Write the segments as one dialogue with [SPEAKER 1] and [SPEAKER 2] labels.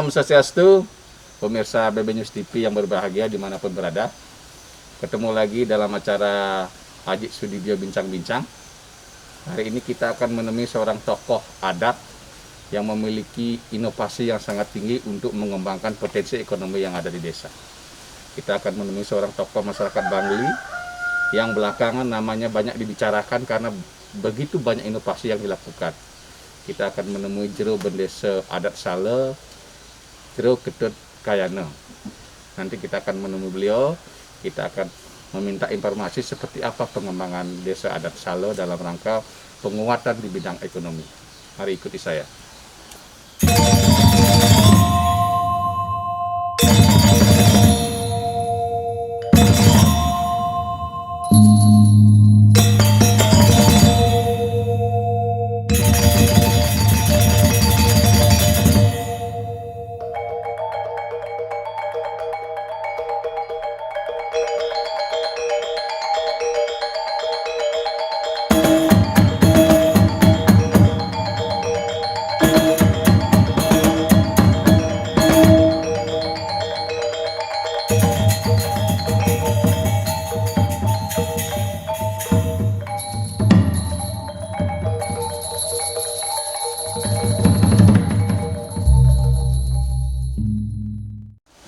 [SPEAKER 1] Om Swastiastu, pemirsa BB News TV yang berbahagia dimanapun berada. Ketemu lagi dalam acara Haji Sudibyo Bincang-Bincang. Hari ini kita akan menemui seorang tokoh adat yang memiliki inovasi yang sangat tinggi untuk mengembangkan potensi ekonomi yang ada di desa. Kita akan menemui seorang tokoh masyarakat Bangli yang belakangan namanya banyak dibicarakan karena begitu banyak inovasi yang dilakukan. Kita akan menemui Jero Bendesa Adat Sale, Jero Ketut Kayana. Nanti kita akan menemui beliau, kita akan meminta informasi seperti apa pengembangan desa adat Sale dalam rangka penguatan di bidang ekonomi. Mari ikuti saya.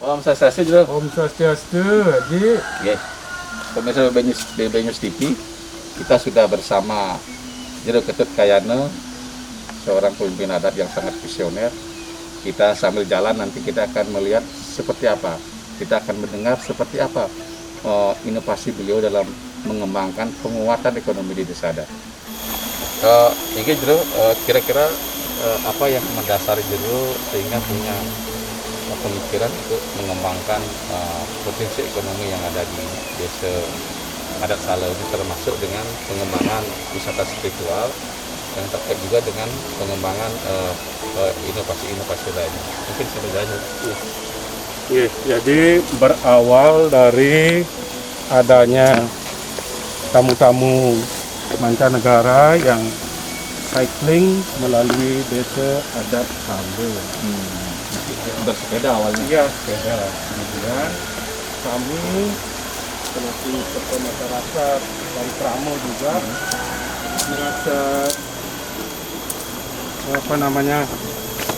[SPEAKER 1] Om Swastiastu, Jero.
[SPEAKER 2] Om Swastiastu, Haji.
[SPEAKER 1] Oke. Pemirsa BB News TV, kita sudah bersama Jero Ketut Kayana, seorang pemimpin adat yang sangat visioner. Kita sambil jalan nanti kita akan melihat seperti apa, kita akan mendengar seperti apa inovasi beliau dalam mengembangkan penguatan ekonomi di desa adat. Ini Jero, kira-kira apa yang mendasari Jero sehingga punya pemikiran untuk mengembangkan potensi ekonomi yang ada di desa adat Sale ini, termasuk dengan pengembangan wisata spiritual yang terkait juga dengan pengembangan inovasi-inovasi lainnya. Mungkin saya bertanya.
[SPEAKER 2] Ya, jadi berawal dari adanya tamu-tamu mancanegara yang cycling melalui desa adat Sale.
[SPEAKER 1] Bersepeda awalnya.
[SPEAKER 2] Iya, sepeda. Kemudian kami selaku tokoh masyarakat dan Pramo juga merasa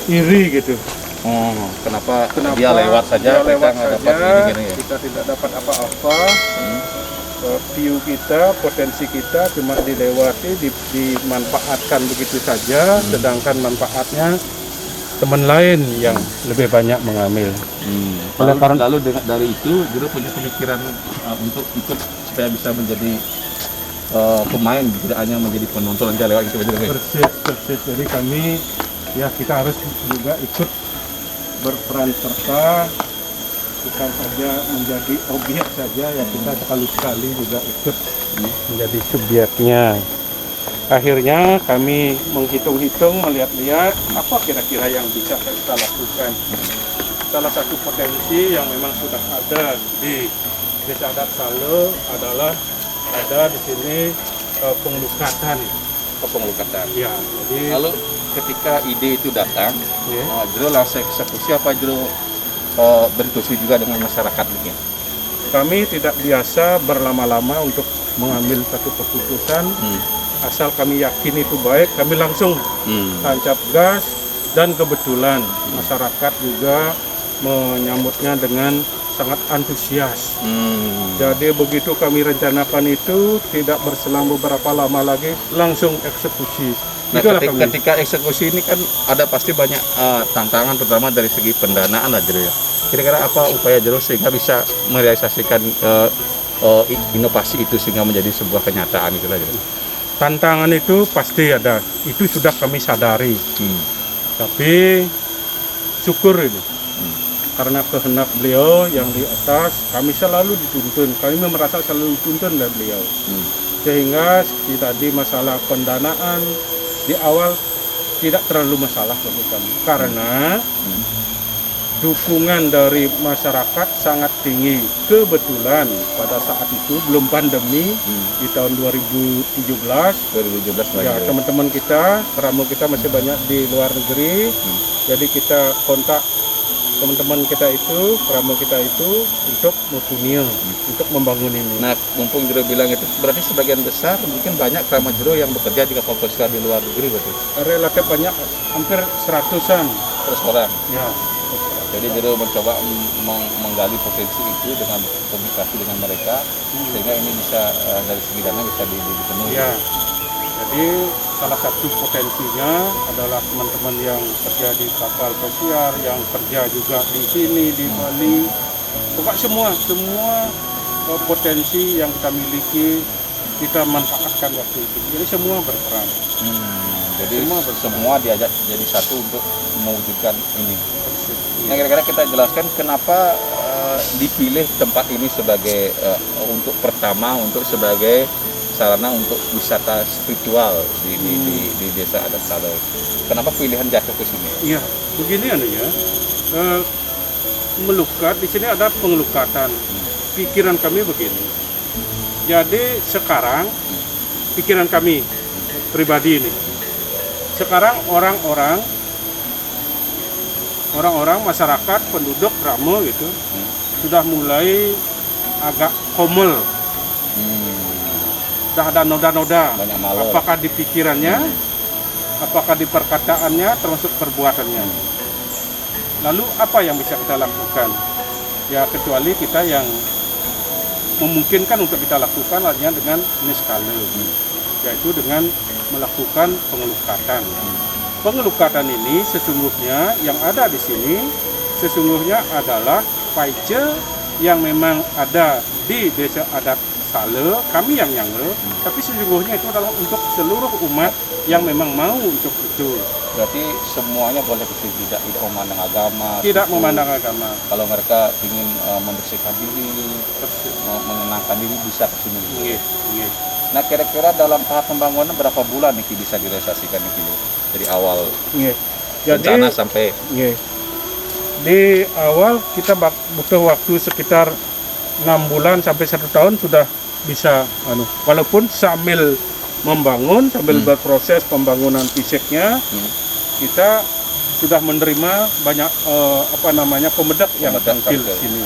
[SPEAKER 2] iri gitu.
[SPEAKER 1] Kenapa dia lewat saja,
[SPEAKER 2] dia
[SPEAKER 1] kita nggak dapat ini ya?
[SPEAKER 2] Kita tidak dapat apa-apa. View kita, potensi kita cuma dilewati, dimanfaatkan begitu saja, sedangkan manfaatnya teman lain yang lebih banyak mengambil.
[SPEAKER 1] Lalu dari itu Jero punya pemikiran untuk ikut supaya bisa menjadi pemain, tidak hanya menjadi penonton aja lewat itu.
[SPEAKER 2] Persis. Jadi kami kita harus juga ikut berperan serta, bukan saja menjadi objek saja, kita sekali-sekali juga ikut menjadi subjeknya. Akhirnya kami menghitung-hitung, melihat-lihat apa kira-kira yang bisa kita lakukan. Salah satu potensi yang memang sudah ada di desa adat Sale adalah ada di sini pengelukatan.
[SPEAKER 1] Pengelukatan.
[SPEAKER 2] Ya, jadi
[SPEAKER 1] Lalu ketika ide itu datang, Jero langsung eksekusi apa Jero berdiskusi juga dengan masyarakat mungkin?
[SPEAKER 2] kami tidak biasa berlama-lama untuk mengambil satu keputusan. Asal kami yakin itu baik, kami langsung tancap gas, dan kebetulan masyarakat juga menyambutnya dengan sangat antusias. Jadi begitu kami rencanakan itu, tidak berselang beberapa lama lagi langsung eksekusi.
[SPEAKER 1] Nah, ketika eksekusi ini kan ada pasti banyak tantangan, terutama dari segi pendanaan lah Jero ya. Kira-kira apa upaya Jero sehingga bisa merealisasikan inovasi itu sehingga menjadi sebuah kenyataan gitu lah Jero?
[SPEAKER 2] Tantangan itu pasti ada, itu sudah kami sadari. Tapi syukur ini, karena kehendak beliau yang di atas, kami selalu dituntun. Kami merasa selalu dituntun oleh beliau. Sehingga seperti tadi masalah pendanaan di awal tidak terlalu masalah bagi kami, karena dukungan dari masyarakat sangat tinggi. Kebetulan pada saat itu belum pandemi, di tahun 2017 ya, teman-teman kita, Pramo kita masih banyak di luar negeri. Jadi kita kontak teman-teman kita itu, pramu kita itu untuk mutunil, untuk membangun ini.
[SPEAKER 1] Nah, mumpung Jero bilang itu berarti sebagian besar mungkin banyak keramat Jero yang bekerja di kapal pesiar di luar negeri berarti.
[SPEAKER 2] Relatif banyak, hampir 100-an.
[SPEAKER 1] 100 orang.
[SPEAKER 2] Ya.
[SPEAKER 1] Jadi Jero mencoba menggali potensi itu dengan komunikasi dengan mereka sehingga ini bisa dari segi dana bisa dipenuhi.
[SPEAKER 2] Ya. Jadi salah satu potensinya adalah teman-teman yang kerja di kapal pesiar, yang kerja juga di sini di Bali. Pokoknya semua potensi yang kita miliki kita manfaatkan waktu itu. Jadi semua berperan.
[SPEAKER 1] Jadi semua diajak jadi satu untuk mewujudkan ini. Nah, kira-kira kita jelaskan kenapa dipilih tempat ini sebagai untuk pertama sebagai sarana untuk wisata spiritual di desa adat Salo. Kenapa pilihan jatuh ke sini?
[SPEAKER 2] Iya, begini ya. Melukat di sini ada pengelukatan. Pikiran kami begini. Jadi sekarang pikiran kami pribadi ini. Sekarang orang-orang masyarakat penduduk Ramo gitu sudah mulai agak komel. Sudah ada noda-noda, apakah di pikirannya, apakah di perkataannya, termasuk perbuatannya. Lalu apa yang bisa kita lakukan? Ya kecuali kita yang memungkinkan untuk kita lakukan hanya dengan niskala, yaitu dengan melakukan pengelukatan. Pengelukatan ini sesungguhnya yang ada di sini sesungguhnya adalah paice yang memang ada di desa adat Sale, kami yang nyangre, tapi sesungguhnya itu adalah untuk seluruh umat yang memang mau untuk itu.
[SPEAKER 1] Berarti semuanya boleh itu tidak memandang agama.
[SPEAKER 2] Tidak memandang agama.
[SPEAKER 1] Kalau mereka ingin membersihkan diri, menenangkan diri bisa ke sini.
[SPEAKER 2] Iya.
[SPEAKER 1] Nah, kira-kira dalam tahap pembangunan berapa bulan nih bisa direalisasikan ini dari awal rencana sampai?
[SPEAKER 2] Di awal kita butuh waktu sekitar 6 bulan sampai 1 tahun sudah bisa walaupun sambil membangun, sambil berproses pembangunan fisiknya, kita sudah menerima banyak pemedak yang tampil di sini.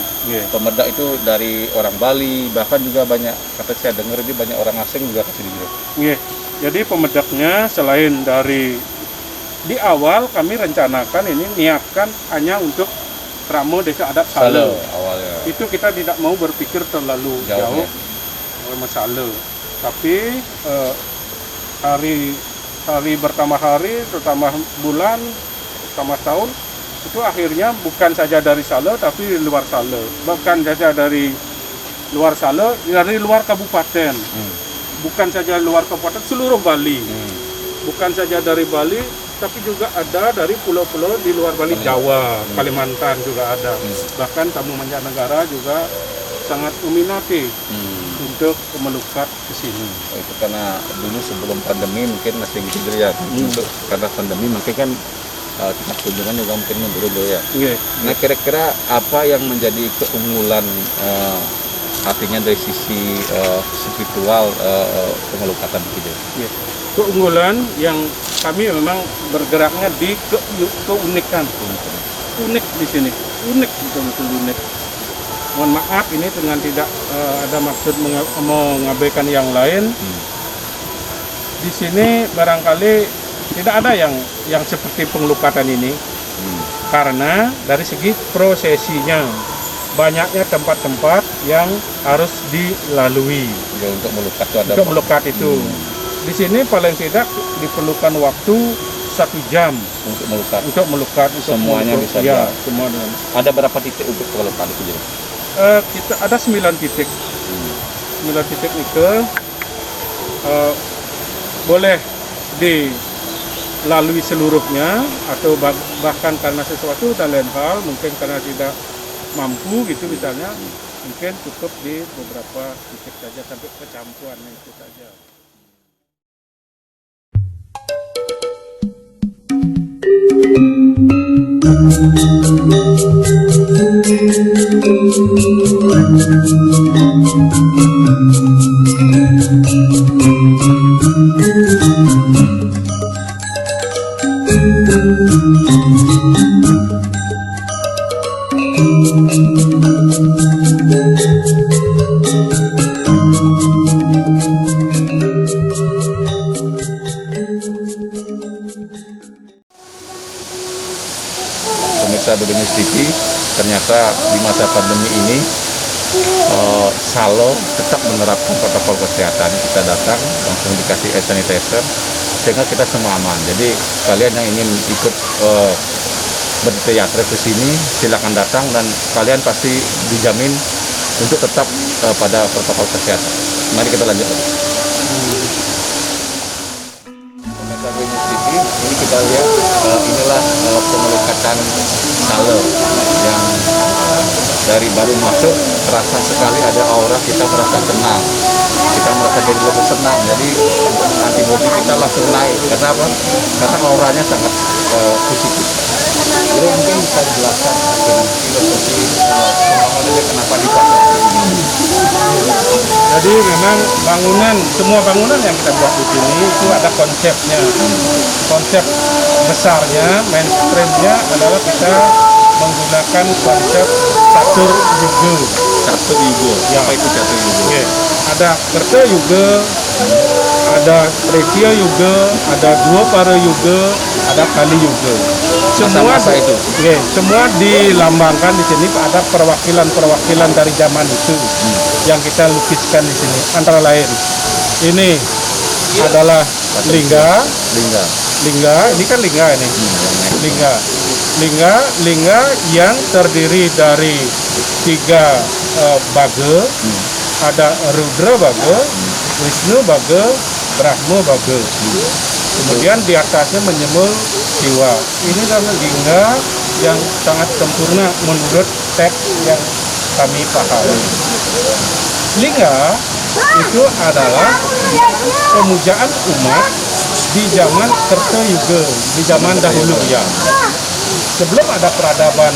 [SPEAKER 1] Pemedak itu dari orang Bali, bahkan juga banyak, kata saya dengar ini banyak orang asing juga ke sini.
[SPEAKER 2] Jadi pemedaknya selain dari di awal kami rencanakan ini niatkan hanya untuk Ramo Desa Adat Sale.
[SPEAKER 1] Awalnya.
[SPEAKER 2] Itu kita tidak mau berpikir terlalu jauh masalah. Tapi hari bertambah hari, bertambah bulan, bertambah tahun, itu akhirnya bukan saja dari Sale tapi di luar Sale. Bukan saja dari luar Sale, dari luar kabupaten. Bukan saja luar kabupaten, seluruh Bali. Bukan saja dari Bali, tapi juga ada dari pulau-pulau di luar Bali, Jawa, Kalimantan juga ada. Bahkan tamu mancanegara juga sangat meminati untuk melukat ke sini.
[SPEAKER 1] Itu karena dulu sebelum pandemi mungkin masih gitu ya. Karena pandemi mungkin kan tingkat kunjungan juga mungkin menurun ya. Nah, kira-kira apa yang menjadi keunggulan artinya dari sisi spiritual pengelukatan gitu?
[SPEAKER 2] Keunggulan yang kami memang bergeraknya di keunikan. Unik di sini, unik, betul-betul unik. Mohon maaf ini dengan tidak ada maksud mengabaikan yang lain. Di sini barangkali tidak ada yang seperti pengelukatan ini, karena dari segi prosesinya banyaknya tempat-tempat yang harus dilalui
[SPEAKER 1] untuk melukat itu.
[SPEAKER 2] Untuk melukat itu. Di sini paling tidak diperlukan waktu 1 jam untuk melukat.
[SPEAKER 1] Semuanya bisa
[SPEAKER 2] semuanya.
[SPEAKER 1] Ada berapa titik untuk melukat itu?
[SPEAKER 2] Kita ada 9 titik. 9 titik itu boleh dilalui seluruhnya atau bahkan karena sesuatu dan lain hal, mungkin karena tidak mampu gitu misalnya, mungkin cukup di beberapa titik saja sampai kecampuannya itu saja.
[SPEAKER 1] pemirsa BB News TV, ternyata di masa pandemi ini Salo tetap menerapkan protokol kesehatan. Kita datang langsung dikasih hand sanitizer sehingga kita semua aman. Jadi kalian yang ingin ikut berteater ke sini silakan datang dan kalian pasti dijamin untuk tetap pada protokol kesehatan. Mari kita lanjut lagi. Pemirsa BB News TV, ini kita lihat inilah pengelukatan Salo yang dari baru masuk terasa sekali ada aura, kita merasa tenang, kita merasa jadi lebih senang, jadi antibodi kita langsung naik. Karena apa? Karena auranya sangat positif. Jadi mungkin bisa dijelaskan dengan filosofi pembangunannya kenapa dipakai.
[SPEAKER 2] Jadi memang semua bangunan yang kita buat di sini itu ada konsepnya. Konsep besarnya, mainstreamnya adalah kita menggunakan konsep catur yuga.
[SPEAKER 1] Catur yuga.
[SPEAKER 2] Ya.
[SPEAKER 1] Apa itu catur yuga?
[SPEAKER 2] Oke. Ada Kerta yuga, ada Tretya yuga, ada Dua Para yuga, ada Kali yuga.
[SPEAKER 1] Masa-masa itu.
[SPEAKER 2] Oke, semua dilambangkan di sini, ada perwakilan dari zaman itu yang kita lukiskan di sini. Antara lain ini adalah lingga, ini kan lingga ini. Lingga yang terdiri dari 3 baga, ada Rudra baga, Wisnu baga, Brahma baga. Kemudian di atasnya menyembul Siwa. Ini adalah lingga yang sangat sempurna menurut teks yang kami pahami. Lingga itu adalah pemujaan umat di zaman Kerta Yuga, di zaman dahulu ya. Sebelum ada peradaban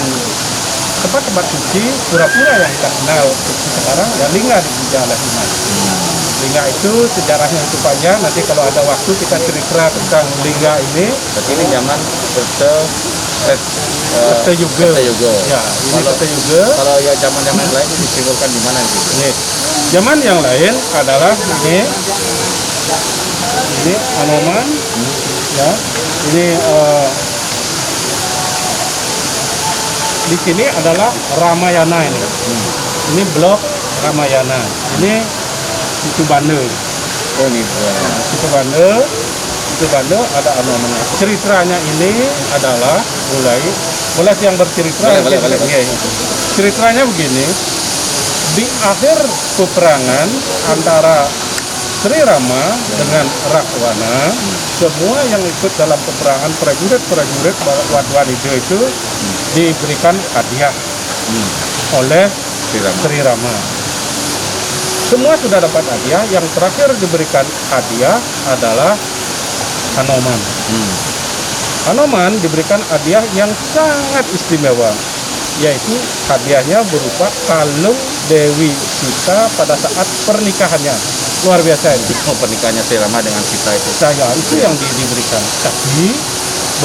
[SPEAKER 2] tempat-tempat suci, pura-pura yang kita kenal sekarang, ya lingga dipuja oleh umat. Lingga itu sejarahnya itu panjang, nanti kalau ada waktu kita cerita tentang lingga ini.
[SPEAKER 1] Berarti ini zaman
[SPEAKER 2] Kerta Yuga. Ya, ini Kerta Yuga.
[SPEAKER 1] Kalau ya zaman-zaman lain itu disimbolkan di mana gitu?
[SPEAKER 2] Ini. Zaman yang lain adalah ini Anoman, ya. Ini di sini adalah Ramayana ini. Ini blok Ramayana. Ini Situ Banda.
[SPEAKER 1] Oh ini.
[SPEAKER 2] Situ Banda ada Anoman. Ceritanya ini adalah boleh yang bercerita.
[SPEAKER 1] Boleh.
[SPEAKER 2] Ceritanya begini. Di akhir peperangan antara Sri Rama dengan Rakwana, semua yang ikut dalam peperangan prajurit Wadwanido itu diberikan hadiah oleh Sri Rama. Semua sudah dapat hadiah, yang terakhir diberikan hadiah adalah Hanoman. Hanoman diberikan hadiah yang sangat istimewa, yaitu hadiahnya berupa kalung Dewi Sita pada saat pernikahannya. Luar biasa ini.
[SPEAKER 1] Pernikahannya Sri Rama dengan Sita itu.
[SPEAKER 2] Itu yang diberikan. Tapi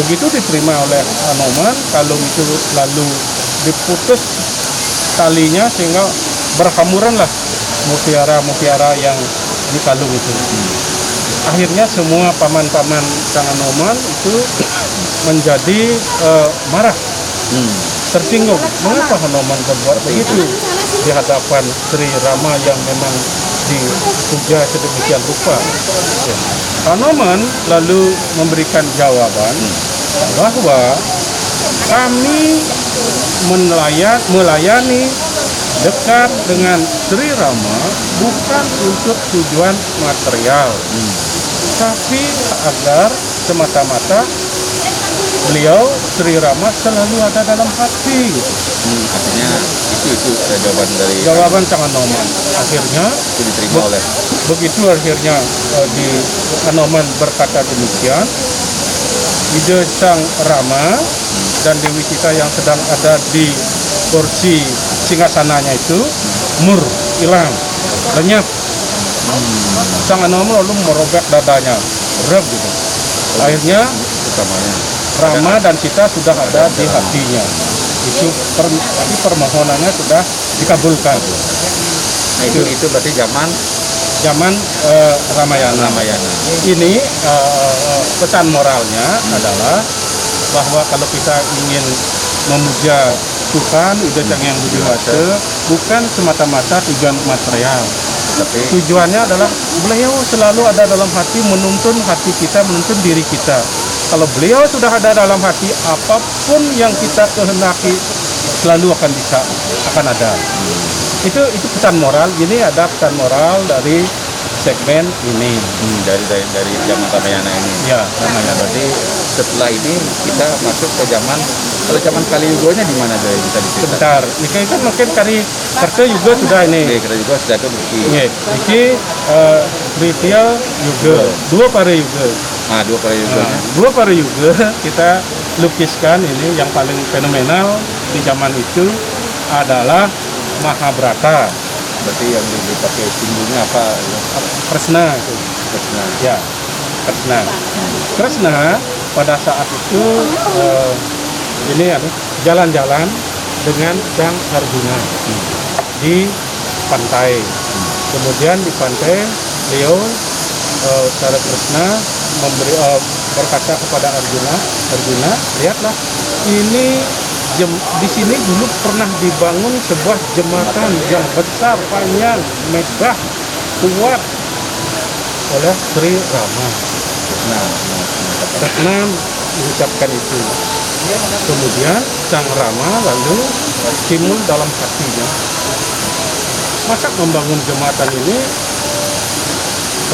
[SPEAKER 2] begitu diterima oleh Hanoman, kalung itu lalu diputus talinya sehingga berhamburanlah mutiara-mutiara yang di kalung itu. Akhirnya semua paman-paman Sang Hanoman itu menjadi marah, tersinggung. Mengapa Hanoman berbuat begitu di hadapan Sri Rama yang memang dipuja sedemikian rupa? Hanoman lalu memberikan jawaban bahwa kami melayani dekat dengan Sri Rama bukan untuk tujuan material, tapi agar semata-mata beliau Sri Rama selalu ada dalam hati.
[SPEAKER 1] Artinya itu
[SPEAKER 2] jawaban Sang Hanoman. Akhirnya
[SPEAKER 1] itu diterima oleh.
[SPEAKER 2] Begitu akhirnya di Hanoman berkata demikian, ide Sang Rama dan Dewi Sita yang sedang ada di kursi singgasananya itu hilang, lenyap. Sang Hanoman lalu merobek dadanya, gitu. Akhirnya Rama dan Sita sudah ada di hatinya. Itu permohonannya sudah dikabulkan.
[SPEAKER 1] Nah, itu berarti zaman
[SPEAKER 2] Ramayana. Ini pesan moralnya adalah bahwa kalau kita ingin memuja Tuhan, Ida Cang Yang Budi Wase, bukan semata-mata tujuan material.
[SPEAKER 1] Tapi
[SPEAKER 2] Tujuannya adalah beliau selalu ada dalam hati, menuntun hati kita, menuntun diri kita. Kalau beliau sudah ada dalam hati, apapun yang kita kehendaki selalu akan bisa, akan ada. Itu pesan moral. Ini ada pesan moral dari segmen ini.
[SPEAKER 1] dari zaman Ramayana ini.
[SPEAKER 2] Ya,
[SPEAKER 1] Ramayana berarti setelah ini kita masuk ke zaman, kalau zaman Kaliyuganya di mana dari bisa diceritakan?
[SPEAKER 2] sebentar. Ini kan mungkin kari kartu juga sudah ini.
[SPEAKER 1] Oke, kita juga sudah ke bukti.
[SPEAKER 2] Iya, ini Tritya Yuga, dua para yuga.
[SPEAKER 1] Dua Kaliyuganya.
[SPEAKER 2] Dua para yuga kita lukiskan ini yang paling fenomenal di zaman itu adalah Mahabharata,
[SPEAKER 1] Berarti yang dipakai simbolnya apa?
[SPEAKER 2] Kresna.
[SPEAKER 1] Krishna.
[SPEAKER 2] Ya, Kresna. Kresna pada saat itu ini jalan-jalan dengan Sang Arjuna di pantai. Kemudian di pantai beliau Sara Kresna berkata kepada Arjuna, lihatlah ini di sini dulu pernah dibangun sebuah jembatan yang besar, panjang, megah, kuat oleh Sri Rama. Kresna mengucapkan itu. Kemudian Sang Rama lalu timbul dalam hatinya, masa membangun jembatan ini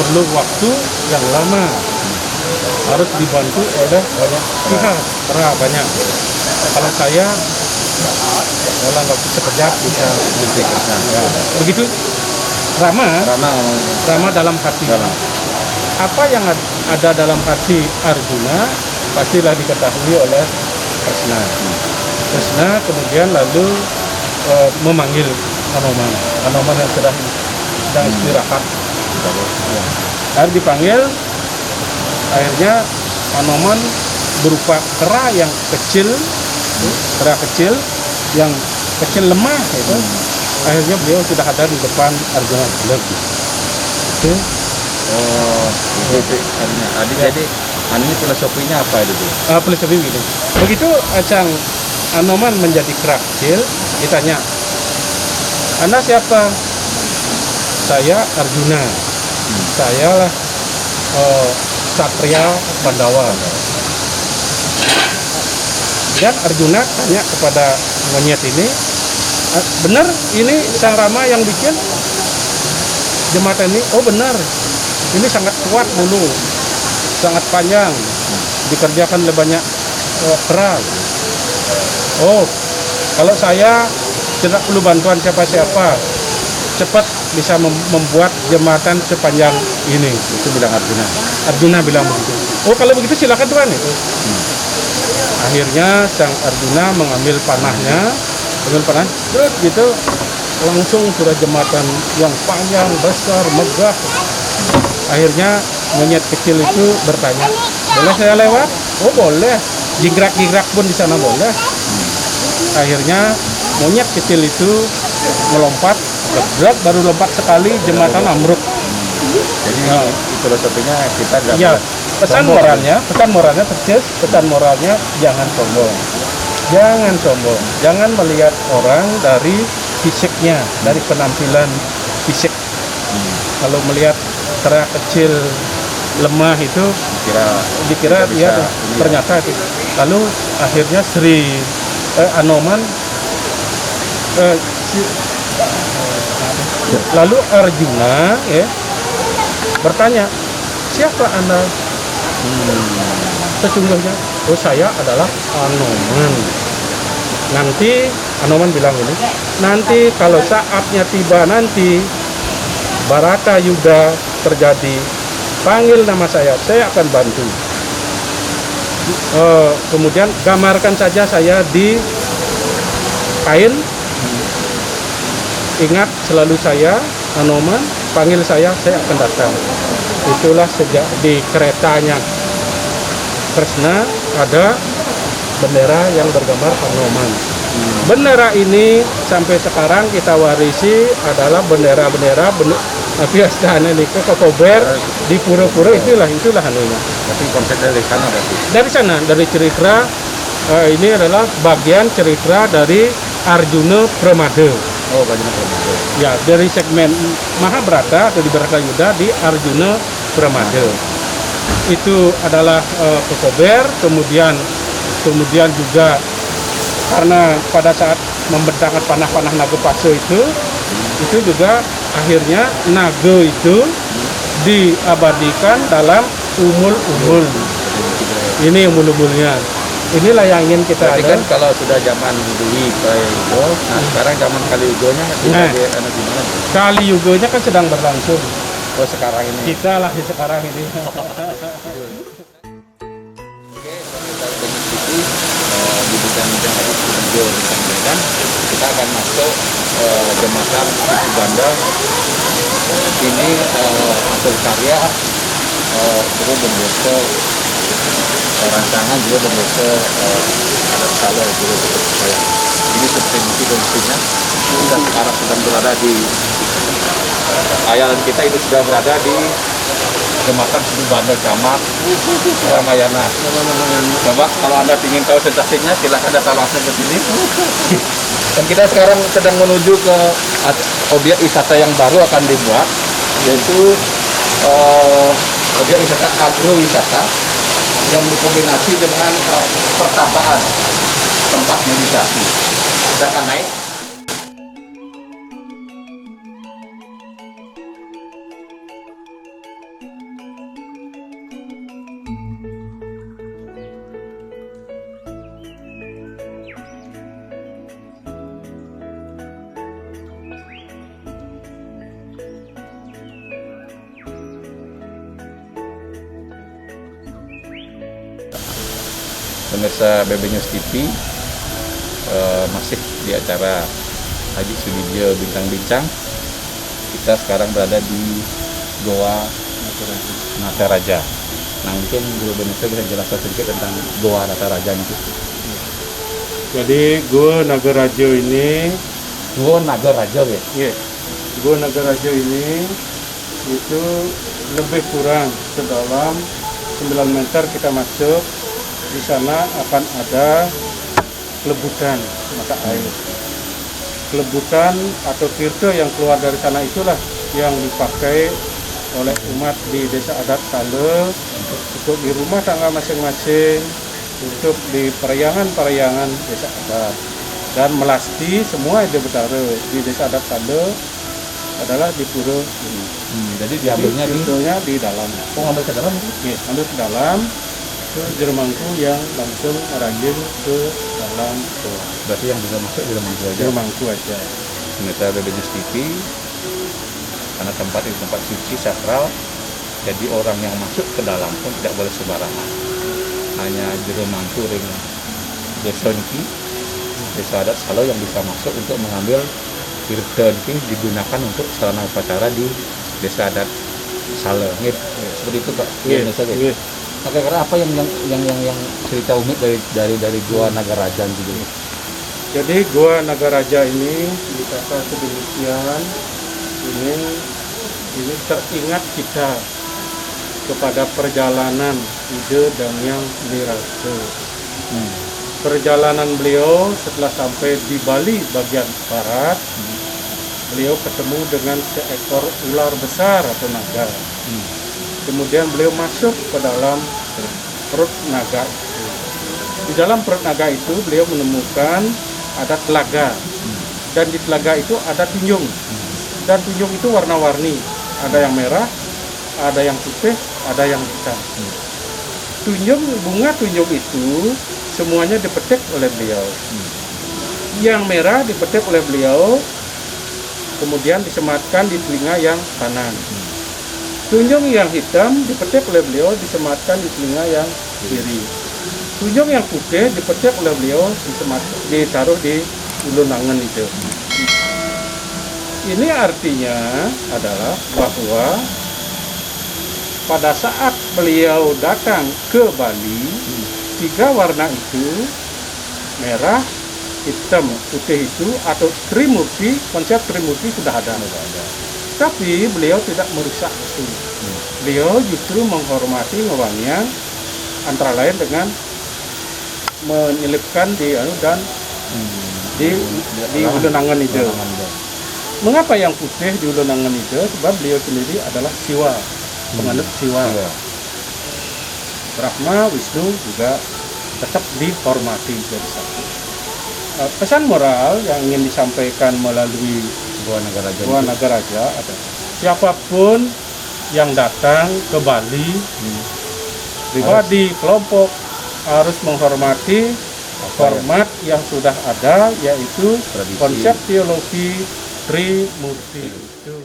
[SPEAKER 2] perlu waktu yang lama, harus dibantu oleh banyak pihak, banyak. Kalau saya dalam waktu sekejap bisa menyelesaikan. Ya. Begitu Rama dalam hati. Apa yang ada dalam hati Arjuna pastilah diketahui oleh Kresna. Kresna kemudian lalu memanggil Anoman yang sedang istirahat. Ya. Lalu dipanggil, akhirnya Anoman berupa kera yang kecil, yang kecil lemah itu. Akhirnya beliau sudah ada di depan Arjuna. Itu
[SPEAKER 1] Jadi ini filosofinya apa itu?
[SPEAKER 2] filosofi begini. Begitu Sang Anoman menjadi kera kecil, ditanya, Anda siapa? Saya Arjuna. Saya lah Satria Pandawa. Dan Arjuna tanya kepada monyet ini, benar ini Sang Rama yang bikin jembatan ini? Oh benar, ini sangat kuat dulu, sangat panjang, dikerjakan oleh banyak kera. Oh, kalau saya tidak perlu bantuan siapa-siapa, cepat bisa membuat jembatan sepanjang ini.
[SPEAKER 1] Itu bilang Arjuna.
[SPEAKER 2] Arjuna bilang begitu. Oh kalau begitu silakan Tuhan itu. Akhirnya Sang Arjuna mengambil panahnya, terus gitu langsung sudah jembatan yang panjang, besar, megah. Akhirnya monyet kecil itu bertanya, boleh saya lewat? Oh boleh, jingkrak-jingkrak pun di sana boleh. Akhirnya monyet kecil itu melompat, baru lompat sekali jembatan ambruk.
[SPEAKER 1] Jadi filosofinya kita
[SPEAKER 2] Ya, pesan moralnya jangan sombong. Jangan melihat orang dari fisiknya, dari penampilan fisik. Kalau melihat kera kecil lemah itu dikira dia ternyata itu. Lalu akhirnya Anoman lalu Arjuna bertanya, siapa Anda? Sesungguhnya, oh saya adalah Anoman. Nanti Anoman bilang ini, nanti kalau saatnya tiba nanti Barata Yuda terjadi, panggil nama saya akan bantu. Kemudian gambarkan saja saya di kain. Ingat selalu saya, Anoman, panggil saya akan datang. Itulah sejak di keretanya Kresna ada bendera yang bergambar Anoman. Bendera ini sampai sekarang kita warisi adalah bendera-bendera biasanya nih kokober di pura-pura itulah anunya.
[SPEAKER 1] Tapi konsep dari sana berarti.
[SPEAKER 2] Dari sana, dari cerita Ini adalah bagian cerita dari Arjuna Pramada.
[SPEAKER 1] Oh, Arjuna Pramada.
[SPEAKER 2] Ya, dari segmen Mahabharata atau di Bharatayuddha di Arjuna Pramada. Itu adalah Kekober, kemudian juga karena pada saat membentangkan panah-panah naga paksa itu juga akhirnya naga itu diabadikan dalam umul-umul. Ini umul-umulnya. Inilah yang ingin kita
[SPEAKER 1] Berarti
[SPEAKER 2] ada.
[SPEAKER 1] kan kalau sudah zaman Dwi Prayogo, nah sekarang zaman Kali Yugonya
[SPEAKER 2] Nah.
[SPEAKER 1] gimana?
[SPEAKER 2] Kali Yugonya kan sedang berlangsung.
[SPEAKER 1] Oh, sekarang ini.
[SPEAKER 2] Kita lah di sekarang ini.
[SPEAKER 1] Oke, pemirsa Benus TV, di bidang-bidang tadi video disampaikan, kita akan masuk jembatan Situ Ganda. Ini hasil karya juga berdosa rancangan juga berdosa adat Salo juga saya. Ini substansi fungsinya. Kita sekarang sedang berada di ayalan kita itu sudah berada di jembatan Situ Ganda Camat Ramayana. Coba kalau Anda ingin tahu sensasinya silahkan datang langsung ke sini. Dan kita sekarang sedang menuju ke objek wisata yang baru akan dibuat, yaitu objek wisata agrowisata yang berkombinasi dengan pertapaan, tempat meditasi. Kita akan naik. Pemirsa BB News TV, masih di acara Haji Sudibyo Bincang-Bincang. Kita sekarang berada di Goa Nataraja. Nah, mungkin Guru Benisa bisa jelaskan sedikit tentang Goa Nataraja itu.
[SPEAKER 2] Jadi Gua Nagaraja ini,
[SPEAKER 1] Goa Nagaraja ya?
[SPEAKER 2] ya, Gua Nagaraja ini itu lebih kurang sedalam 9 meter kita masuk. Di sana akan ada kelebutan mata air. Kelebutan atau tirta yang keluar dari sana itulah yang dipakai oleh umat di desa adat Salo untuk di rumah tangga masing-masing, untuk di perayaan-perayaan desa adat. Dan melasti semua itu betara di desa adat Salo adalah di pura ini.
[SPEAKER 1] Jadi diambilnya
[SPEAKER 2] di dalam.
[SPEAKER 1] Oh, ngambil ke dalam itu?
[SPEAKER 2] Ya, ambil ke dalam ke jermangku yang langsung merajin ke dalam goa.
[SPEAKER 1] Berarti yang bisa masuk di dalam aja.
[SPEAKER 2] Jermangku aja.
[SPEAKER 1] Pemirsa BB News TV, karena tempat itu tempat suci sakral, jadi orang yang masuk ke dalam pun tidak boleh sembarangan. Hanya jero mangku ring desa niki, desa adat Salo yang bisa masuk untuk mengambil tirta niki digunakan untuk sarana upacara di desa adat Salo. Seperti itu Pak.
[SPEAKER 2] Iya.
[SPEAKER 1] Oke, karena apa yang cerita unik dari Goa Nagaraja itu?
[SPEAKER 2] Jadi Goa Nagaraja ini ditata sedemikian ini teringat kita kepada perjalanan ide dan yang dirasa. Perjalanan beliau setelah sampai di Bali bagian barat, beliau ketemu dengan seekor ular besar atau naga. Kemudian beliau masuk ke dalam perut naga itu. Di dalam perut naga itu beliau menemukan ada telaga. Dan di telaga itu ada tunjung. Dan tunjung itu warna-warni. Ada yang merah, ada yang putih, ada yang hitam. Bunga tunjung itu semuanya dipetik oleh beliau. Yang merah dipetik oleh beliau, kemudian disematkan di telinga yang kanan. Tunjung yang hitam dipetik oleh beliau, disematkan di telinga yang kiri. Tunjung yang putih dipetik oleh beliau, ditaruh di ulun angan itu. Ini artinya adalah bahwa pada saat beliau datang ke Bali, 3 warna itu, merah, hitam, putih itu, atau Trimurti, konsep Trimurti sudah ada. Tapi beliau tidak merusak itu. Beliau justru menghormati ngewangnya, antara lain dengan menyelipkan di dan di ulunangan itu. Mengapa yang putih di ulunangan itu? Sebab beliau sendiri adalah Siwa, penganut Siwa. Brahma, Wisnu juga tetap dihormati jadi satu. Pesan moral yang ingin disampaikan melalui Goa Nagaraja adalah siapapun yang datang ke Bali, pribadi, kelompok, harus menghormati format yang sudah ada, yaitu
[SPEAKER 1] Tradisi.
[SPEAKER 2] konsep teologi Trimurti itu.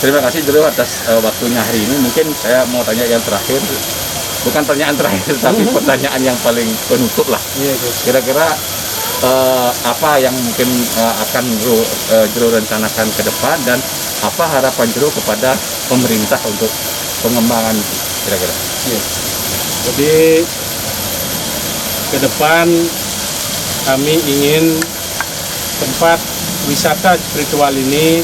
[SPEAKER 1] Terima kasih Jero atas waktunya hari ini. Mungkin saya mau tanya yang terakhir, bukan pertanyaan terakhir tapi pertanyaan yang paling penutup lah. Kira-kira apa yang mungkin akan Jero rencanakan ke depan, dan apa harapan Jero kepada pemerintah untuk pengembangan kira-kira?
[SPEAKER 2] Jadi ke depan kami ingin tempat wisata spiritual ini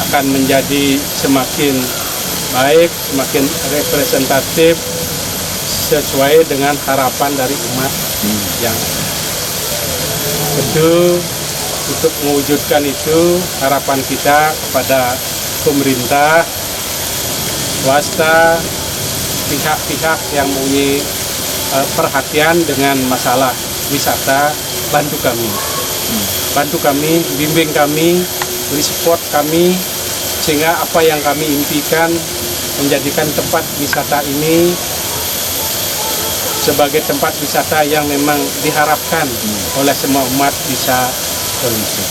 [SPEAKER 2] akan menjadi semakin baik, semakin representatif sesuai dengan harapan dari umat yang tentu untuk mewujudkan itu harapan kita kepada pemerintah, swasta, pihak-pihak yang mempunyai perhatian dengan masalah wisata, bantu kami, bimbing kami, beri support kami, sehingga apa yang kami impikan menjadikan tempat wisata ini sebagai tempat wisata yang memang diharapkan oleh semua umat bisa terwujud.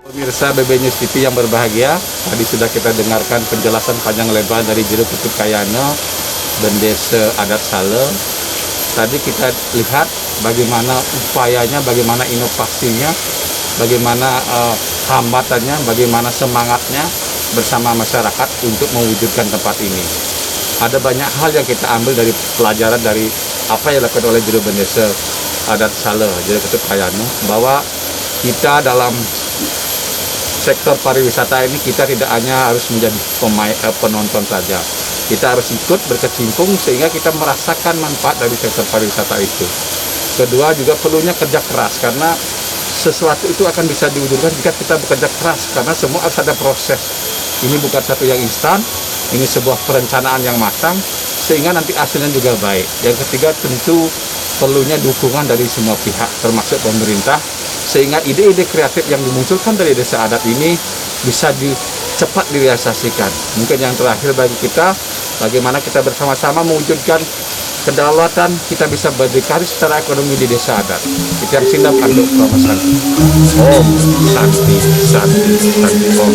[SPEAKER 1] Pemirsa BB News TV yang berbahagia, tadi sudah kita dengarkan penjelasan panjang lebar dari Jero Ketut Kayana dan Desa Adat Sale. Tadi kita lihat bagaimana upayanya, bagaimana inovasinya, bagaimana hambatannya, bagaimana semangatnya bersama masyarakat untuk mewujudkan tempat ini. Ada banyak hal yang kita ambil dari pelajaran dari apa yang dilakukan oleh Jero Desa Adat Sale, Jero Ketut Kayana, bahwa kita dalam sektor pariwisata ini kita tidak hanya harus menjadi penonton saja. Kita harus ikut berkecimpung sehingga kita merasakan manfaat dari sektor pariwisata itu. Kedua, juga perlunya kerja keras, karena sesuatu itu akan bisa diwujudkan jika kita bekerja keras, karena semua harus ada proses. Ini bukan satu yang instan, ini sebuah perencanaan yang matang sehingga nanti hasilnya juga baik. Yang ketiga, tentu perlunya dukungan dari semua pihak termasuk pemerintah, sehingga ide-ide kreatif yang dimunculkan dari desa adat ini bisa cepat direalisasikan. Mungkin yang terakhir bagi kita, bagaimana kita bersama-sama mewujudkan kedaulatan, kita bisa berdikari secara ekonomi di desa adat. Itu yang sindap anduk kawasan. Om Santi Santi Santi Om.